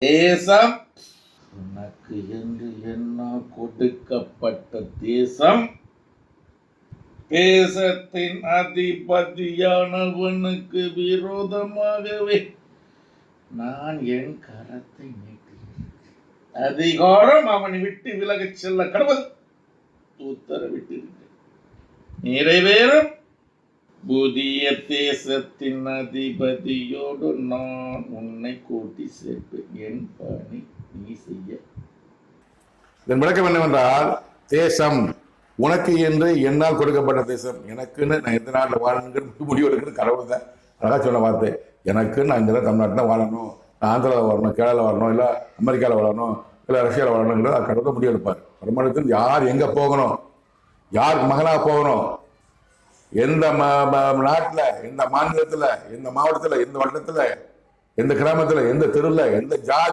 தேசம் உனக்கு என்று என்ன கொடுக்கப்பட்ட தேசம், தேசத்தின் அதிபதியானவனுக்கு விரோதமாகவே நான் என் கரத்தை நீட்டுகிறேன். அதிகாரம் அவனை விட்டு விலகச் செல்ல கடவுள் உத்தரவிட்டிருக்கிறேன். நிறைவேறும். புதிய தேசத்தின் அதிபதியோடு நான் உன்னை கூட்டி சேர்ப்பேன். என் பணி நீ செய்ய. இதன் விளக்கம் என்னவென்றால், தேசம் உனக்கு என்று என்னால் கொடுக்கப்பட்ட தேசம். எனக்குன்னு நான் எந்த நாட்டில் வாழணுங்கிற முடிவு எடுக்கிறது கடவுள் தான். அழகா சொன்ன வார்த்தை. எனக்கு நான் இந்த தமிழ்நாட்டில் வாழணும், நான் ஆந்திராவில் வரணும், கேரளாவில் வரணும், இல்லை அமெரிக்காவில் வாழணும், இல்லை ரஷ்யாவில் வாழணுங்கிறது அது கடவுள் முடிவு எடுப்பார். வருமானத்தில் யார் எங்கே போகணும், யார் மகனாக போகணும், எந்த நாட்டில், எந்த மாநிலத்தில், எந்த மாவட்டத்தில், எந்த வட்டத்தில், எந்த கிராமத்தில், எந்த தெருவில், எந்த ஜாதி